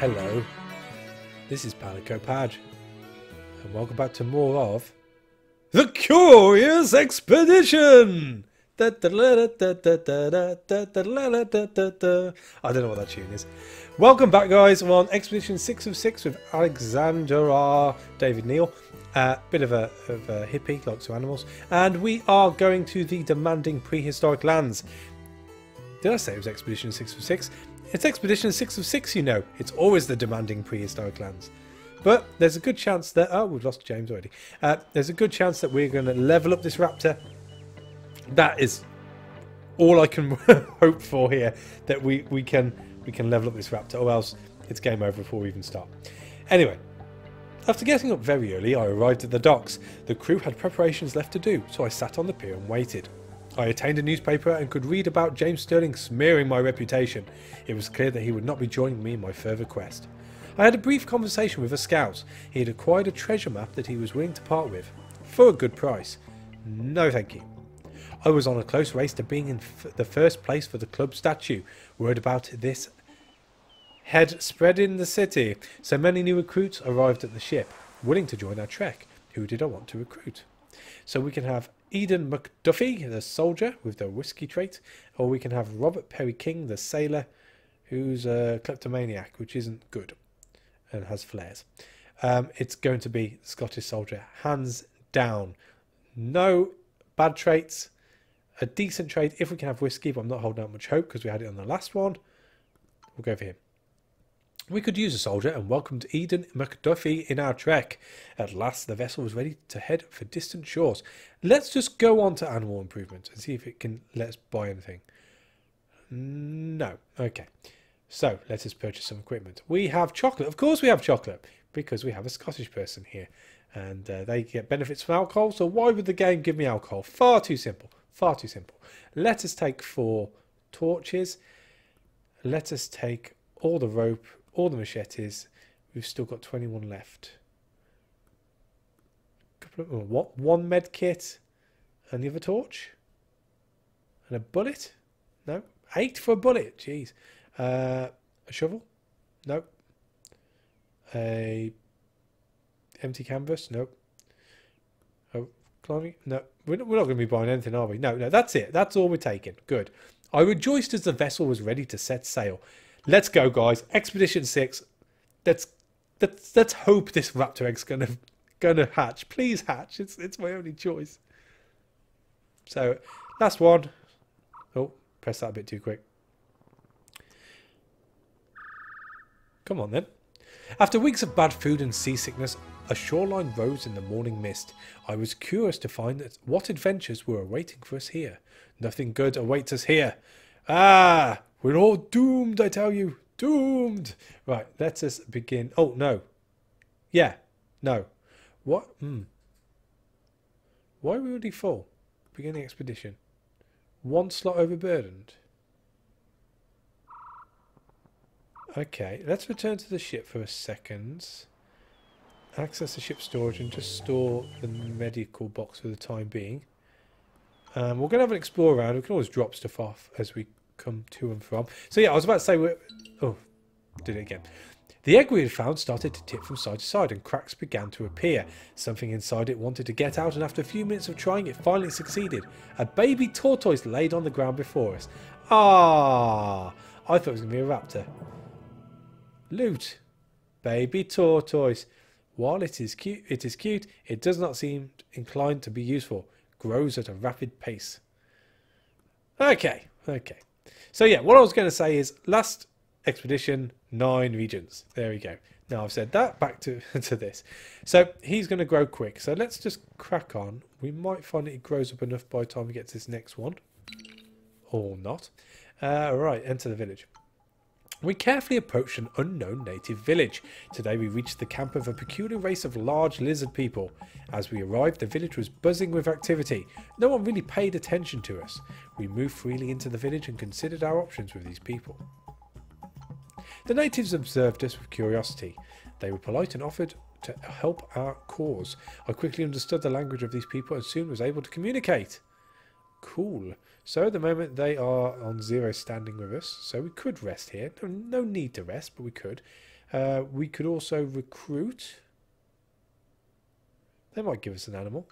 Hello, this is Palico Padge, and welcome back to more of The Curious Expedition! I don't know what that tune is. Welcome back, guys. We're on Expedition 6 of 6 with Alexandra, David-Neel. Bit of a hippie, likes to animals. And we are going to the demanding prehistoric lands. Did I say it was Expedition 6 of 6? It's Expedition 6 of 6, you know. It's always the demanding prehistoric lands. But there's a good chance that... Oh, we've lost James already. There's a good chance that we're going to level up this raptor. That is all I can hope for here. That we can level up this raptor. Or else it's game over before we even start. Anyway. After getting up very early, I arrived at the docks. The crew had preparations left to do, so I sat on the pier and waited. I attained a newspaper and could read about James Sterling smearing my reputation. It was clear that he would not be joining me in my further quest. I had a brief conversation with a scout. He had acquired a treasure map that he was willing to part with. For a good price. No thank you. I was on a close race to being in the first place for the club statue. Word about this had spread in the city, so many new recruits arrived at the ship, willing to join our trek. Who did I want to recruit? So we can have Eden McDuffie, the soldier with the whiskey trait, or we can have Robert Perry King, the sailor, who's a kleptomaniac, which isn't good and has flares. It's going to be the Scottish soldier, hands down. No bad traits, a decent trait if we can have whiskey, but I'm not holding out much hope because we had it on the last one. We'll go for him. We could use a soldier and welcomed Eden McDuffie in our trek. At last the vessel was ready to head for distant shores. Let's just go on to animal improvement and see if it can let us buy anything. No. Okay. So let us purchase some equipment. We have chocolate. Of course we have chocolate because we have a Scottish person here. And they get benefits from alcohol. So why would the game give me alcohol? Far too simple. Far too simple. Let us take 4 torches. Let us take all the rope. All the machetes. We've still got 21 left. One med kit. And the other torch. And a bullet. No. 8 for a bullet. Jeez. A shovel. No. A empty canvas. No. Oh, climbing. No. We're not going to be buying anything, are we? No. That's it. That's all we're taking. Good. I rejoiced as the vessel was ready to set sail. Let's go, guys. Expedition 6. Let's hope this raptor egg's gonna hatch. Please hatch. It's my only choice. So, last one. Oh, press that a bit too quick. Come on then. After weeks of bad food and seasickness, a shoreline rose in the morning mist. I was curious to find that what adventures were awaiting for us here. Nothing good awaits us here. Ah! We're all doomed, I tell you. Doomed. Right, let us begin. Oh, no. Yeah. No. What? Why are we already full? Beginning expedition. 1 slot overburdened. Okay, let's return to the ship for a second. Access the ship storage and just store the medical box for the time being. We're going to have an explore around. We can always drop stuff off as we come to and from. So yeah, I was about to say did it again. The egg we had found started to tip from side to side and cracks began to appear. Something inside it wanted to get out, and after a few minutes of trying it finally succeeded. A baby tortoise laid on the ground before us. Ah, I thought it was going to be a raptor. Loot. Baby tortoise. While it is cute, it does not seem inclined to be useful. Grows at a rapid pace. Okay. So yeah, what I was going to say is last expedition, 9 regions. There we go. Now I've said that, back to this. So he's going to grow quick. So let's just crack on. We might find that he grows up enough by the time we get to this next one. Or not. Right, enter the village. We carefully approached an unknown native village. Today we reached the camp of a peculiar race of large lizard people. As we arrived, the village was buzzing with activity. No one really paid attention to us. We moved freely into the village and considered our options with these people. The natives observed us with curiosity. They were polite and offered to help our cause. I quickly understood the language of these people and soon was able to communicate. Cool. So at the moment they are on 0 standing with us, so we could rest here. No need to rest, but we could. We could also recruit. They might give us an animal.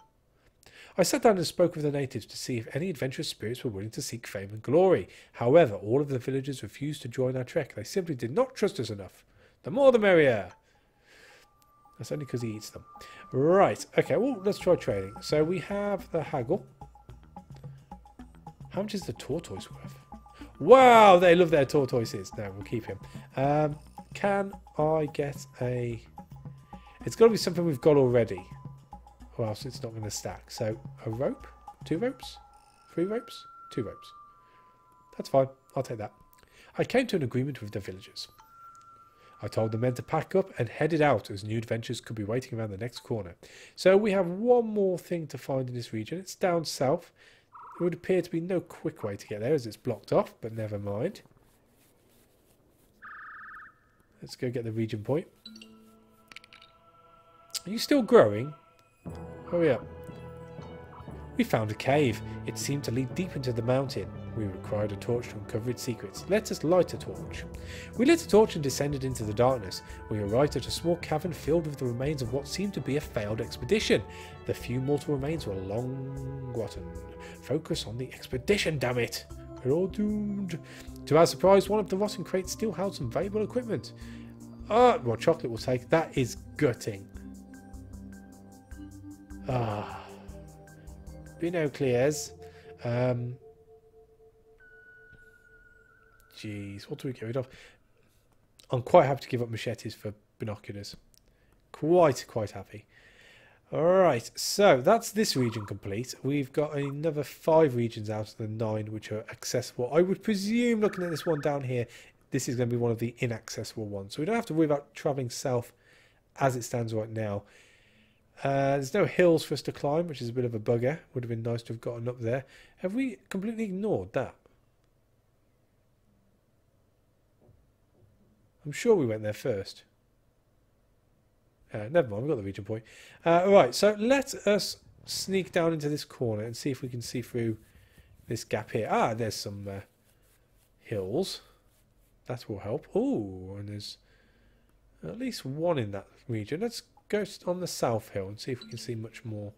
I sat down and spoke with the natives to see if any adventurous spirits were willing to seek fame and glory. However, all of the villagers refused to join our trek. They simply did not trust us enough. The more the merrier. That's only because he eats them. Right. Okay, well, let's try trading. So we have the haggle. How much is the tortoise worth? Wow, they love their tortoises. No, we'll keep him. Can I get a... It's got to be something we've got already. Or else it's not going to stack. So, a rope? 2 ropes? 3 ropes? 2 ropes. That's fine. I'll take that. I came to an agreement with the villagers. I told the men to pack up and headed out as new adventures could be waiting around the next corner. So we have one more thing to find in this region. It's down south. There would appear to be no quick way to get there as it's blocked off, but never mind. Let's go get the region point. Are you still growing? Hurry up. We found a cave. It seemed to lead deep into the mountain. We required a torch to uncover its secrets. Let us light a torch. We lit a torch and descended into the darkness. We arrived at a small cavern filled with the remains of what seemed to be a failed expedition. The few mortal remains were long rotten. Focus on the expedition, damn it! We're all doomed. To our surprise, one of the rotten crates still held some valuable equipment. Well, chocolate will take. That is gutting. Binoclears. Jeez, what do we get rid of? I'm quite happy to give up machetes for binoculars. Quite happy. Alright, so that's this region complete. We've got another 5 regions out of the 9 which are accessible. I would presume, looking at this one down here, this is going to be one of the inaccessible ones. So we don't have to worry about travelling south as it stands right now. There's no hills for us to climb, which is a bit of a bugger. Would have been nice to have gotten up there. Have we completely ignored that? I'm sure we went there first. Never mind, we've got the region point. Right, so let us sneak down into this corner and see if we can see through this gap here. There's some hills. That will help. Oh, and there's at least one in that region. Let's go on the south hill and see if we can see much more.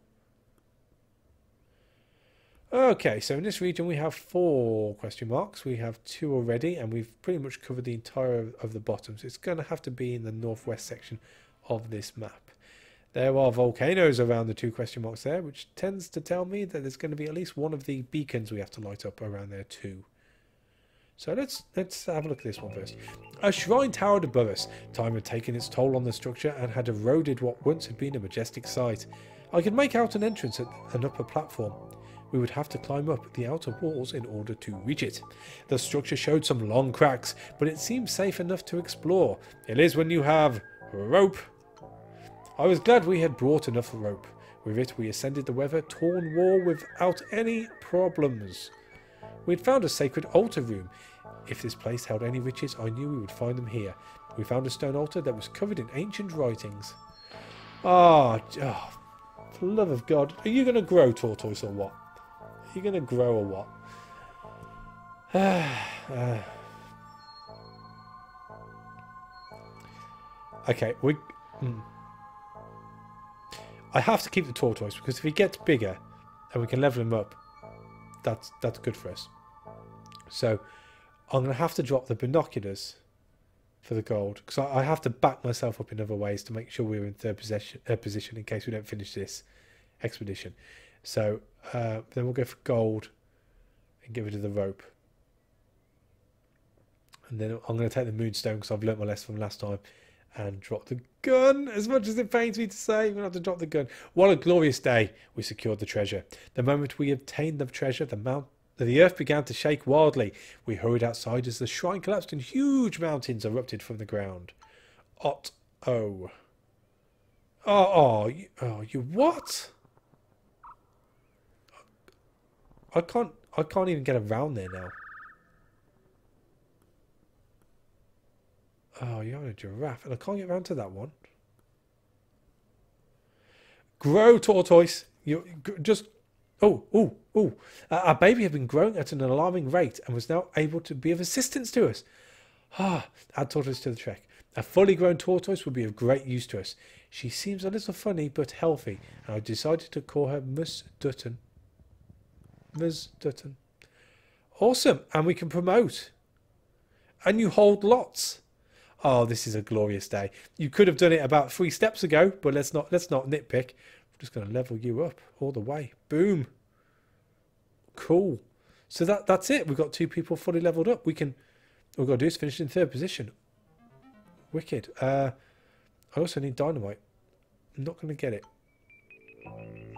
Okay, so in this region we have 4 question marks. We have 2 already, and we've pretty much covered the entire of the bottom. So it's going to have to be in the northwest section of this map. There are volcanoes around the 2 question marks there, which tends to tell me that there's going to be at least one of the beacons we have to light up around there too. So let's have a look at this one first. A shrine towered above us. Time had taken its toll on the structure and had eroded what once had been a majestic sight. I could make out an entrance at an upper platform. We would have to climb up the outer walls in order to reach it. The structure showed some long cracks, but it seemed safe enough to explore. It is when you have rope. I was glad we had brought enough rope. With it we ascended the weather-torn wall without any problems. We had found a sacred altar room. If this place held any riches, I knew we would find them here. We found a stone altar that was covered in ancient writings. For the love of God. Are you going to grow, tortoise, or what? Are you going to grow or what? Okay, I have to keep the tortoise because if he gets bigger and we can level him up, that's good for us. So I'm going to have to drop the binoculars for the gold because I have to back myself up in other ways to make sure we're in third position in case we don't finish this expedition. So then we'll go for gold and get rid of the rope. And then I'm going to take the moonstone because I've learnt my lesson from last time and drop the gun. As much as it pains me to say, we're going to have to drop the gun. What a glorious day. We secured the treasure. The moment we obtained the treasure, the earth began to shake wildly. We hurried outside as the shrine collapsed and huge mountains erupted from the ground. You what? I can't even get around there now. Oh, you're a giraffe, and I can't get around to that one. Grow, tortoise. You just. Our baby had been growing at an alarming rate and was now able to be of assistance to us. Add tortoise to the trek. A fully grown tortoise would be of great use to us. She seems a little funny but healthy, and I decided to call her Miss Dutton. Miss Dutton. Awesome, and we can promote. And you hold lots. Oh, this is a glorious day. You could have done it about 3 steps ago, but let's not nitpick. I'm just going to level you up all the way. Boom. Cool. So that's it. We've got 2 people fully leveled up. All we've got to do is finish in 3rd position. Wicked. I also need dynamite. I'm not going to get it.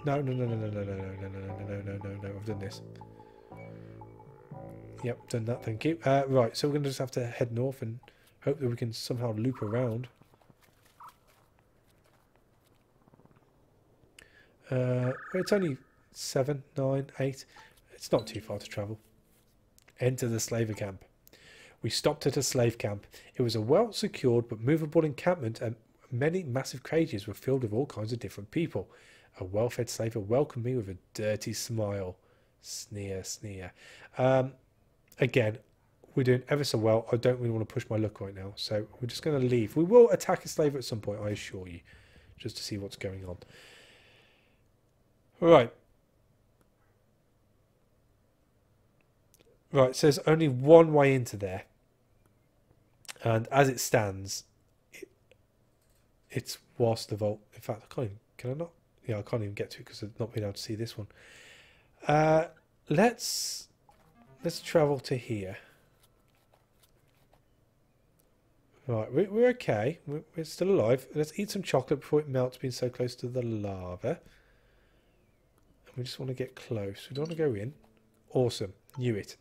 No. I've done this. Yep, done that. Thank you. Right, so we're going to just have to head north and hope that we can somehow loop around. It's only 7, 9, 8. It's not too far to travel. Enter the slaver camp. We stopped at a slave camp. It was a well-secured but movable encampment, and many massive cages were filled with all kinds of different people. A well-fed slaver welcomed me with a dirty smile. Sneer, sneer. Again, we're doing ever so well. I don't really want to push my luck right now, so we're just going to leave. We will attack a slaver at some point, I assure you, just to see what's going on. Right. Right, so there's only one way into there. And as it stands, it's whilst the vault. In fact, I can't even, can I not? Yeah, I can't even get to it because I've not been able to see this one. Let's travel to here. Right, we're okay. We're still alive. Let's eat some chocolate before it melts, being so close to the lava. And we just want to get close. We don't want to go in. Awesome. Knew it.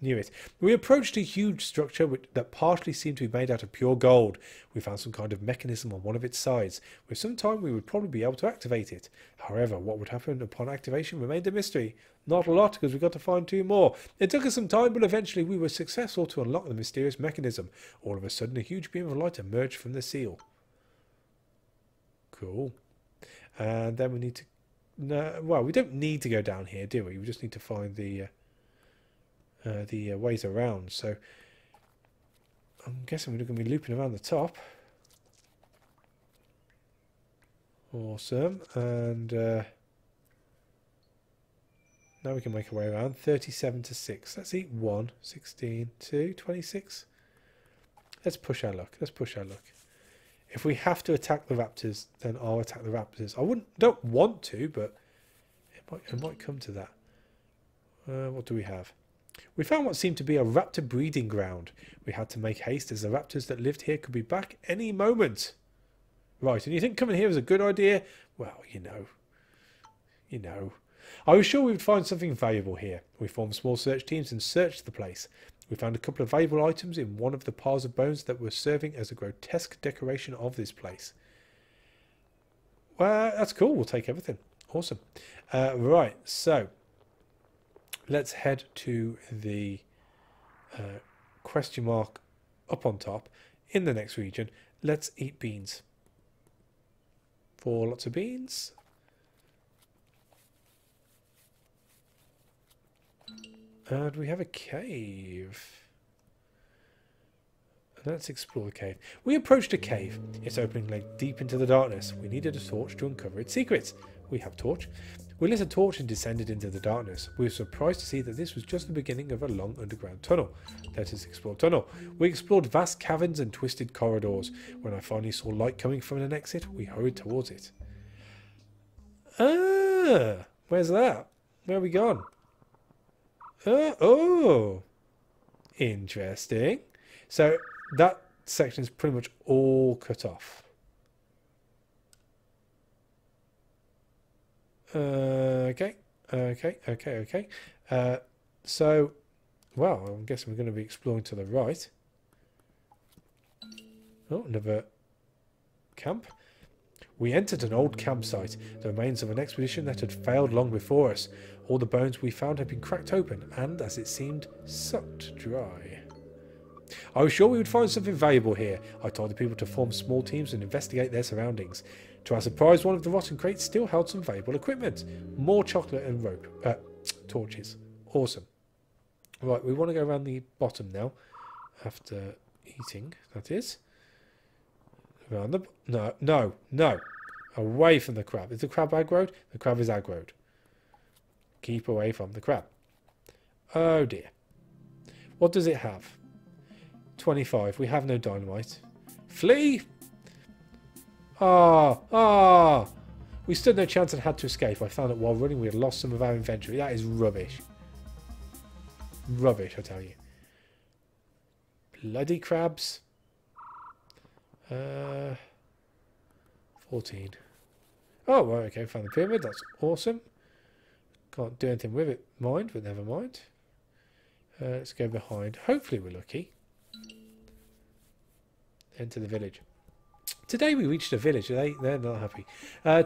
We approached a huge structure that partially seemed to be made out of pure gold. We found some kind of mechanism on one of its sides. With some time, we would probably be able to activate it. However, what would happen upon activation remained a mystery. Not a lot, because we got to find 2 more. It took us some time, but eventually we were successful to unlock the mysterious mechanism. All of a sudden, a huge beam of light emerged from the seal. Cool. And then we need to... No, well, we don't need to go down here, do we? We just need to find the ways around. So I'm guessing we're going to be looping around the top. Awesome. And now we can make our way around. 37 to 6. Let's eat 1. 16, 2, 26. Let's push our luck. If we have to attack the raptors, then I'll attack the raptors. Don't want to, but it might come to that. What do we have? We found what seemed to be a raptor breeding ground. We had to make haste as the raptors that lived here could be back any moment. Right, and you think coming here is a good idea? Well, you know. I was sure we would find something valuable here. We formed small search teams and searched the place. We found a couple of valuable items in one of the piles of bones that were serving as a grotesque decoration of this place. Well, that's cool. We'll take everything. Awesome. Right, so let's head to the question mark up on top in the next region. Let's eat beans. 4 lots of beans. And we have a cave. Let's explore the cave. We approached a cave. Its opening lay deep into the darkness. We needed a torch to uncover its secrets. We have a torch. We lit a torch and descended into the darkness. We were surprised to see that this was just the beginning of a long underground tunnel. Let us explore tunnel. We explored vast caverns and twisted corridors. When I finally saw light coming from an exit, we hurried towards it. Ah, where's that? Where are we gone? Oh, interesting. So that section is pretty much all cut off. Okay. So, well, I'm guessing we're going to be exploring to the right. Oh, another camp. We entered an old campsite, the remains of an expedition that had failed long before us. All the bones we found had been cracked open and, as it seemed, sucked dry. I was sure we would find something valuable here. I told the people to form small teams and investigate their surroundings. To our surprise, one of the rotten crates still held some valuable equipment. More chocolate and rope. Torches. Awesome. Right, we want to go around the bottom now. After eating, that is. Around the... No, no, no. Away from the crab. Is the crab aggroed? The crab is aggroed. Keep away from the crab. Oh dear. What does it have? 25. We have no dynamite. Flee! Ah! Ah! We stood no chance and had to escape. I found that while running we had lost some of our inventory. That is rubbish. Rubbish, I tell you. Bloody crabs. 14. Oh, well, okay, found the pyramid. That's awesome. Can't do anything with it, mind, but never mind. Let's go behind. Hopefully we're lucky. Enter the village. Today we reached a village. They're not happy.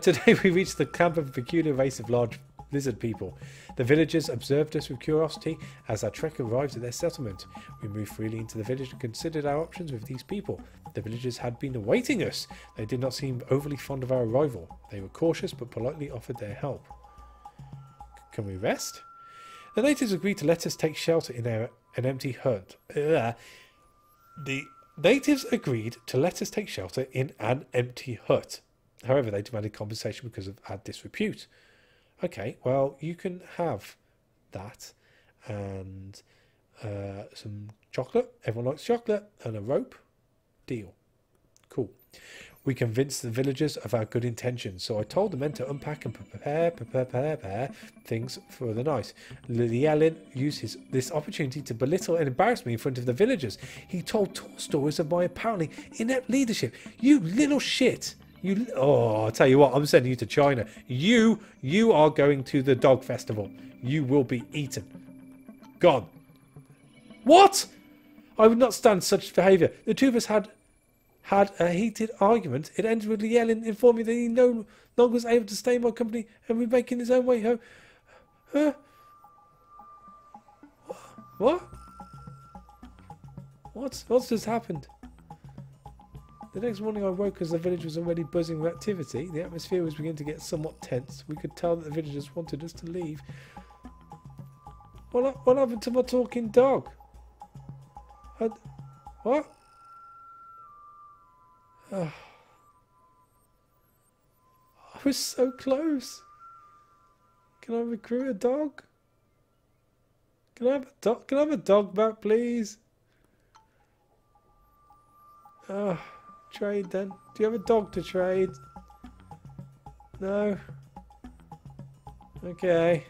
Today we reached the camp of a peculiar race of large lizard people. The villagers observed us with curiosity as our trek arrived at their settlement. We moved freely into the village and considered our options with these people. The villagers had been awaiting us. They did not seem overly fond of our arrival. They were cautious but politely offered their help. Can we rest? The natives agreed to let us take shelter in an empty hut. The natives agreed to let us take shelter in an empty hut. However, they demanded compensation because of our disrepute. Okay, well, you can have that and some chocolate. Everyone likes chocolate. And a rope. Deal. Cool. We convinced the villagers of our good intentions, so I told the men to unpack and prepare things for the night. Llewellyn used this opportunity to belittle and embarrass me in front of the villagers. He told tall stories of my apparently inept leadership. You little shit! Oh, I'll tell you what, I'm sending you to China. You are going to the dog festival. You will be eaten. Gone. What? I would not stand such behaviour. The two of us had a heated argument. It ended with Llewellyn informing me that he no longer was able to stay in my company and be making his own way home. Huh? What? What's just happened? The next morning I woke as the village was already buzzing with activity. The atmosphere was beginning to get somewhat tense. We could tell that the villagers wanted us to leave. What happened to my talking dog? What? Oh. I was so close. Can I recruit a dog? Can I have a dog? Can I have a dog back, please? Oh, trade then. Do you have a dog to trade? No. Okay.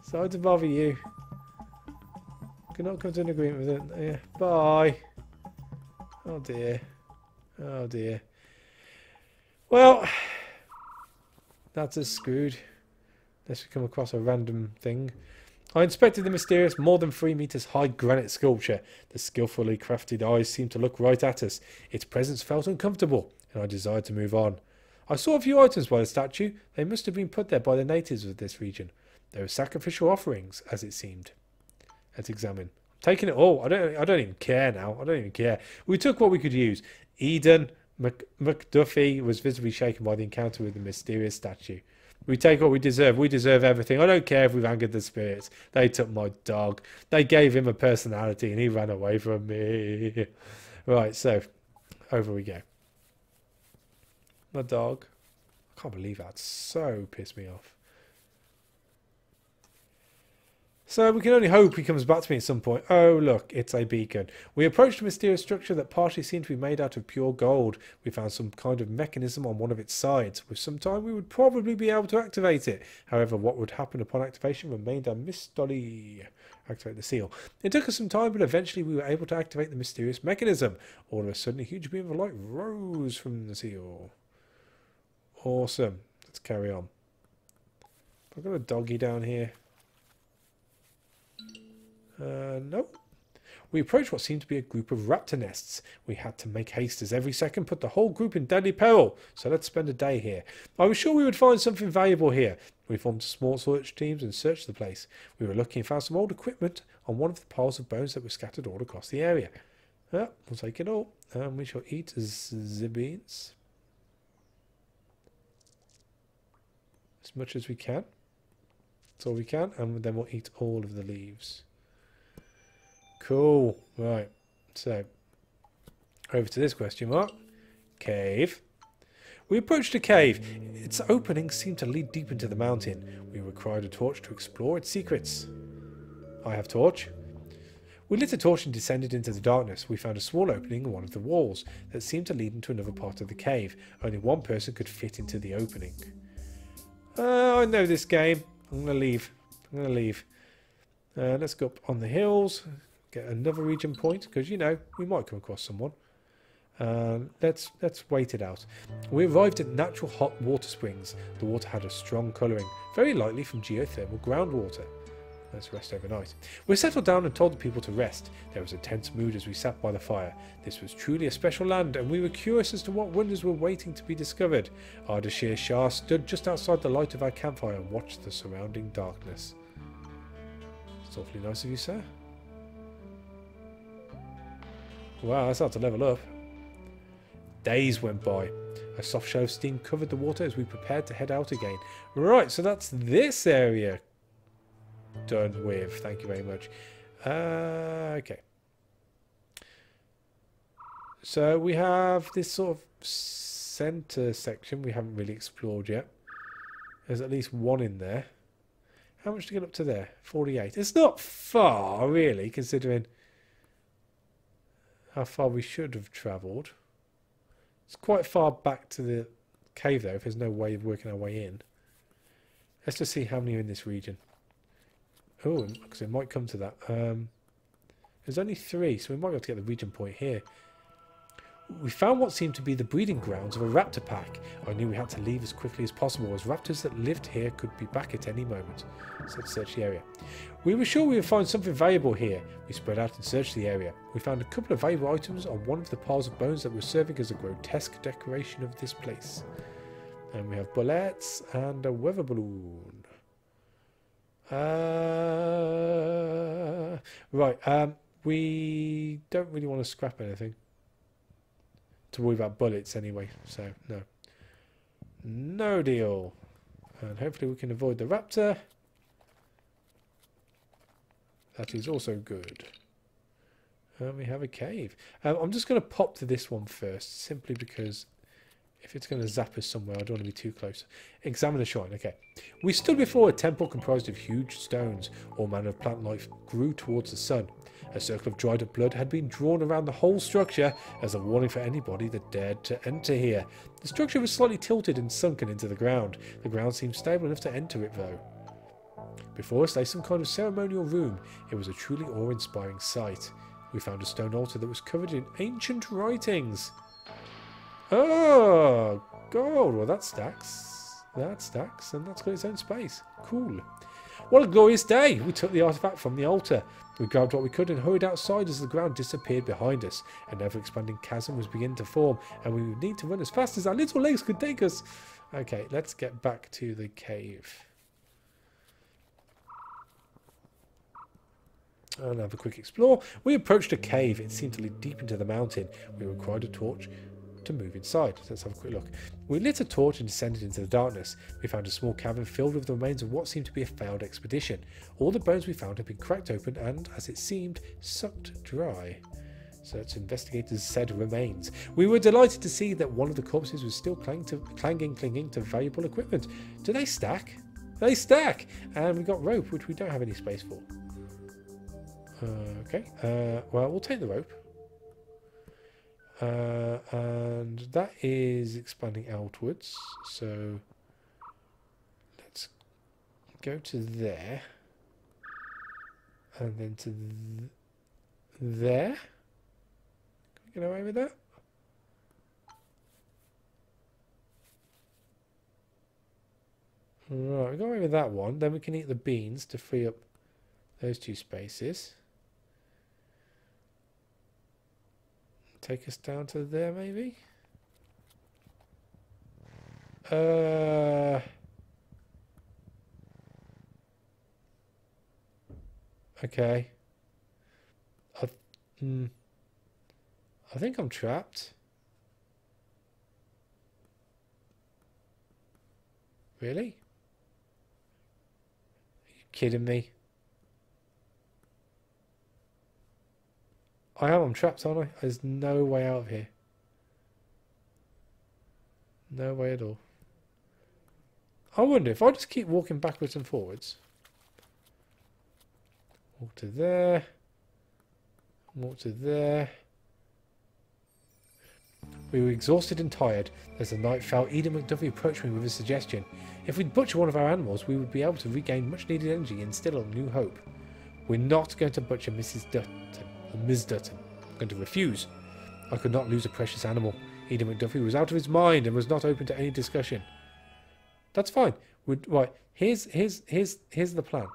Sorry to bother you. Cannot come to an agreement with it. Yeah. Bye. Oh dear. Oh dear. Well, that's us screwed. Unless we come across a random thing. I inspected the mysterious, more than 3 meters high granite sculpture. The skillfully crafted eyes seemed to look right at us. Its presence felt uncomfortable, and I desired to move on. I saw a few items by the statue. They must have been put there by the natives of this region. They were sacrificial offerings, as it seemed. Let's examine. I'm taking it all. I don't even care now. I don't even care. We took what we could use. Eden McDuffie was visibly shaken by the encounter with the mysterious statue. We take what we deserve. We deserve everything. I don't care if we've angered the spirits. They took my dog. They gave him a personality and he ran away from me. Right, so over we go. My dog. I can't believe that. So pissed me off. So we can only hope he comes back to me at some point. Oh, look, it's a beacon. We approached a mysterious structure that partially seemed to be made out of pure gold. We found some kind of mechanism on one of its sides. With some time, we would probably be able to activate it. However, what would happen upon activation remained a mystery. Activate the seal. It took us some time, but eventually we were able to activate the mysterious mechanism. All of a sudden, a huge beam of light rose from the seal. Awesome. Let's carry on. I've got a doggy down here. No. We approached what seemed to be a group of raptor nests. We had to make haste as every second put the whole group in deadly peril. So let's spend a day here. I was sure we would find something valuable here. We formed small search teams and searched the place. We were lucky and found some old equipment on one of the piles of bones that were scattered all across the area. We'll take it all. And we shall eat the beans. As much as we can. That's all we can. And then we'll eat all of the leaves. Cool. Right. So, over to this question mark. Cave. We approached a cave. Its opening seemed to lead deep into the mountain. We required a torch to explore its secrets. I have torch. We lit a torch and descended into the darkness. We found a small opening in one of the walls that seemed to lead into another part of the cave. Only one person could fit into the opening. I know this game. I'm going to leave. Let's go up on the hills. Get another region point, because, you know, we might come across someone. Let's wait it out. We arrived at natural hot water springs. The water had a strong colouring, very likely from geothermal groundwater. Let's rest overnight. We settled down and told the people to rest. There was a tense mood as we sat by the fire. This was truly a special land, and we were curious as to what wonders were waiting to be discovered. Ardashir Shah stood just outside the light of our campfire and watched the surrounding darkness. It's awfully nice of you, sir. Wow, that's hard to level up. Days went by. A soft show of steam covered the water as we prepared to head out again. Right, so that's this area done with. Thank you very much. Okay. So we have this sort of centre section we haven't really explored yet. There's at least one in there. How much to get up to there? 48. It's not far, really, considering how far we should have travelled. It's quite far back to the cave, though, if there's no way of working our way in. Let's just see how many are in this region. Oh, because it might come to that. There's only 3, so we might be able to get the region point here. We found what seemed to be the breeding grounds of a raptor pack. I knew we had to leave as quickly as possible, as raptors that lived here could be back at any moment. So let's search the area. We were sure we would find something valuable here. We spread out and searched the area. We found a couple of valuable items on one of the piles of bones that were serving as a grotesque decoration of this place. And we have bullets and a weather balloon. Right, we don't really want to scrap anything to worry about bullets anyway, so no deal. And hopefully we can avoid the raptor. That is also good. And we have a cave. I'm just going to pop to this one first, simply because if it's going to zap us somewhere, I don't want to be too close. Examine the shrine. Okay. We stood before a temple comprised of huge stones. All manner of plant life grew towards the sun. A circle of dried up blood had been drawn around the whole structure as a warning for anybody that dared to enter here. The structure was slightly tilted and sunken into the ground. The ground seemed stable enough to enter it, though. Before us lay some kind of ceremonial room. It was a truly awe-inspiring sight. We found a stone altar that was covered in ancient writings. Oh, gold. Well, that stacks. That stacks, and that's got its own space. Cool. What a glorious day. We took the artifact from the altar. We grabbed what we could and hurried outside as the ground disappeared behind us. An ever-expanding chasm was beginning to form, and we would need to run as fast as our little legs could take us. Okay, let's get back to the cave. And have a quick explore. We approached a cave. It seemed to lead deep into the mountain. We required a torch to move inside. Let's have a quick look. We lit a torch and descended into the darkness. We found a small cavern filled with the remains of what seemed to be a failed expedition. All the bones we found had been cracked open and, as it seemed, sucked dry. Search investigators said remains. We were delighted to see that one of the corpses was still clinging to valuable equipment. Do they stack? They stack! And we got rope, which we don't have any space for. Okay. Well, we'll take the rope. And that is expanding outwards, so let's go to there and then to there. Can we get away with that? Right, we got away with that one. Then we can eat the beans to free up those 2 spaces. Take us down to there, maybe? Okay. I think I'm trapped. Really? Are you kidding me? I'm trapped, aren't I? There's no way out of here. No way at all. I wonder if I just keep walking backwards and forwards. Walk to there. Walk to there. We were exhausted and tired. As the night fell, Eden McDuffie approached me with a suggestion. If we'd butcher one of our animals, we would be able to regain much needed energy and instill a new hope. We're not going to butcher Mrs. Dutton, or Ms. Dutton. I'm going to refuse. I could not lose a precious animal. Eden McDuffie was out of his mind and was not open to any discussion. That's fine. Right, here's the plan.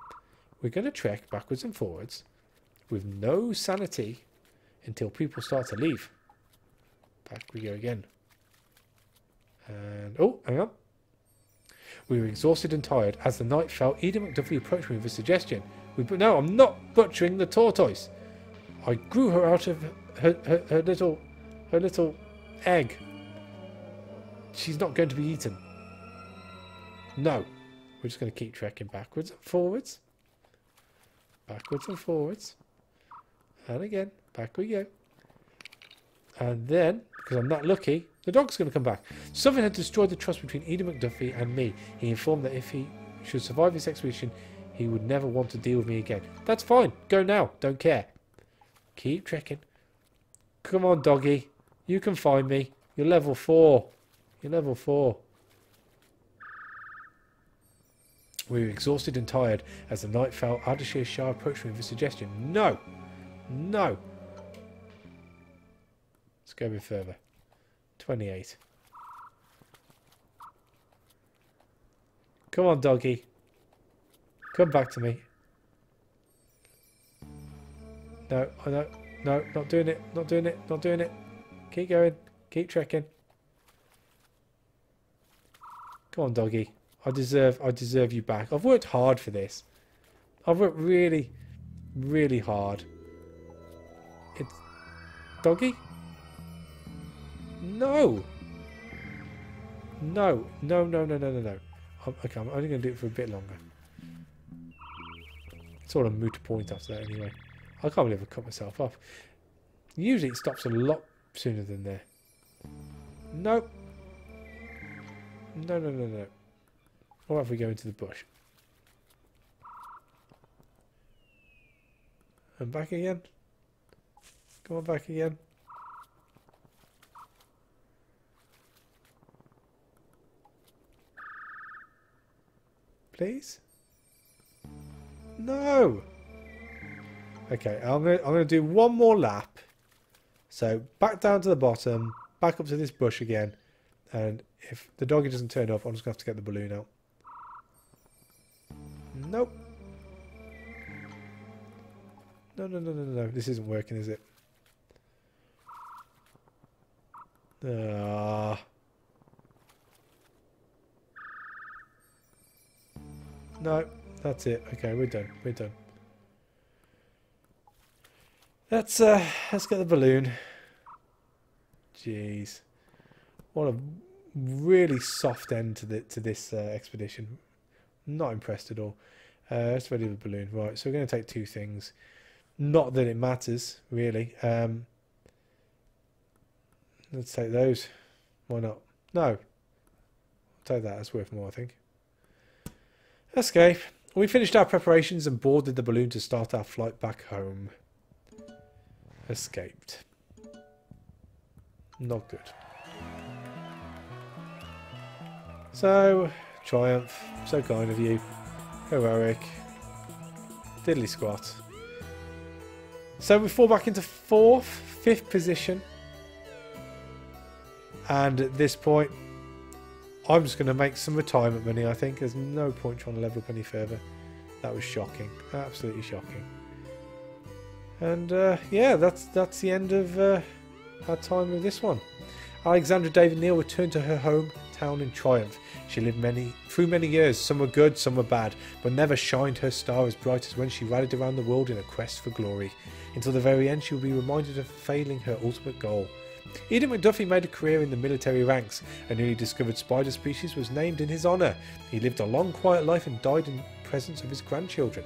We're going to trek backwards and forwards with no sanity until people start to leave. Back we go again. And, oh, hang on. We were exhausted and tired. As the night fell, Eden McDuffie approached me with a suggestion. No, I'm not butchering the tortoise. I grew her out of her little egg. She's not going to be eaten. No. We're just going to keep trekking backwards and forwards. Backwards and forwards. And again. Back we go. And then, because I'm not lucky, the dog's going to come back. Something had destroyed the trust between Eden McDuffie and me. He informed that if he should survive this expedition, he would never want to deal with me again. That's fine. Go now. Don't care. Keep trekking. Come on, doggy. You can find me. You're level 4. You're level 4. We were exhausted and tired. As the night fell, Ardashir Shah approached me with a suggestion. No. No. Let's go a bit further. 28. Come on, doggy. Come back to me. No, no, no, not doing it, not doing it, not doing it. Keep going, keep trekking. Come on, doggy. I deserve you back. I've worked hard for this. I've worked really, really hard. It's doggy? No. No, no, no, no, no, no, no. Okay, I'm only going to do it for a bit longer. It's all a moot point after that anyway. I can't believe I cut myself off. Usually it stops a lot sooner than there. Nope. No, no, no, no. What if we go into the bush? And back again. Come on, back again. Please? No! Okay, I'm gonna do one more lap. So back down to the bottom, back up to this bush again, and if the doggy doesn't turn up, I'm just gonna have to get the balloon out. Nope. No, no, no, no, no. This isn't working, is it? Ah. No, that's it. Okay, we're done. We're done. Let's get the balloon. Jeez, what a really soft end to this expedition. Not impressed at all. Let's ready the balloon. Right, so we're going to take two things. Not that it matters really. Let's take those. Why not? No, I'll take that. That's worth more, I think. Escape. We finished our preparations and boarded the balloon to start our flight back home. Escaped. Not good. So, triumph. So kind of you. Heroic. Diddly squat. So we fall back into fifth position. And at this point, I'm just going to make some retirement money, I think. There's no point trying to level up any further. That was shocking. Absolutely shocking. And yeah, that's the end of our time with this one. Alexandra David-Neel returned to her hometown in triumph. She lived through many years. Some were good, some were bad, but never shined her star as bright as when she rallied around the world in a quest for glory. Until the very end, she will be reminded of failing her ultimate goal. Eden McDuffie made a career in the military ranks. A newly discovered spider species was named in his honour. He lived a long, quiet life and died in the presence of his grandchildren.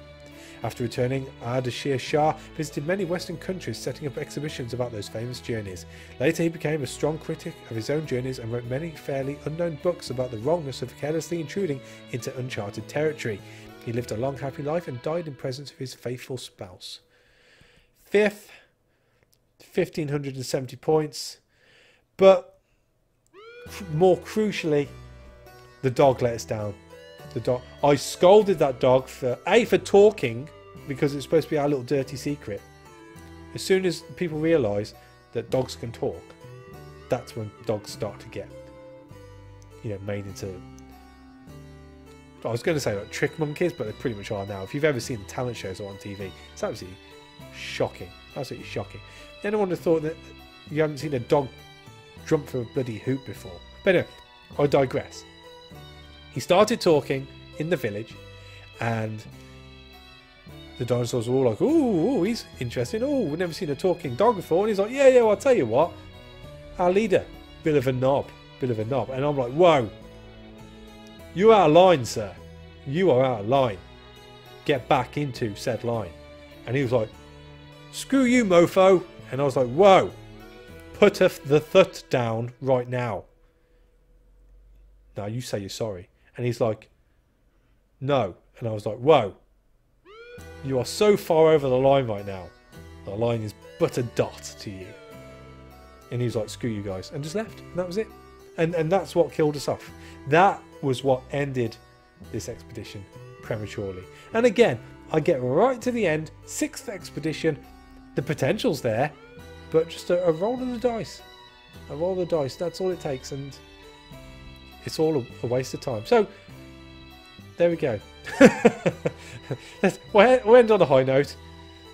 After returning, Ardashir Shah visited many Western countries, setting up exhibitions about those famous journeys. Later he became a strong critic of his own journeys and wrote many fairly unknown books about the wrongness of carelessly intruding into uncharted territory. He lived a long happy life and died in presence of his faithful spouse. Fifth, 1570 points, but more crucially, the dog let us down. The dog. I scolded that dog for talking, because it's supposed to be our little dirty secret. As soon as people realise that dogs can talk, that's when dogs start to get, made into, I was going to say like trick monkeys, but they pretty much are now. If you've ever seen the talent shows on TV, it's absolutely shocking. Absolutely shocking. Anyone would have thought that you haven't seen a dog jump for a bloody hoop before. But anyway, I digress. He started talking in the village, and the dinosaurs were all like, ooh, he's interesting. Oh, we've never seen a talking dog before. And he's like, yeah, well, I'll tell you what. Our leader, bit of a knob. And I'm like, whoa. You're out of line, sir. You are out of line. Get back into said line. And he was like, screw you, mofo. And I was like, whoa. Put the thut down right now. Now you say you're sorry. And he's like, no. And I was like, whoa. You are so far over the line right now. The line is but a dot to you. And he was like, screw you guys. And just left. And that was it. And that's what killed us off. That was what ended this expedition prematurely. And again, I get right to the end. 6th expedition. The potential's there. But just a roll of the dice. A roll of the dice. That's all it takes. And it's all a waste of time. So, there we go. We'll end on a high note.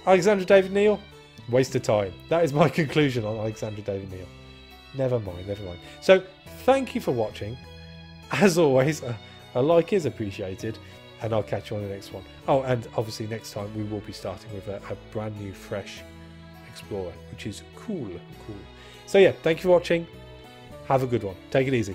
Alexandra David-Neel, waste of time. That is my conclusion on Alexandra David-Neel. Never mind. So, thank you for watching. As always, a like is appreciated. And I'll catch you on the next one. Oh, and obviously next time we will be starting with a brand new, fresh Explorer, which is cool. So yeah, thank you for watching. Have a good one. Take it easy.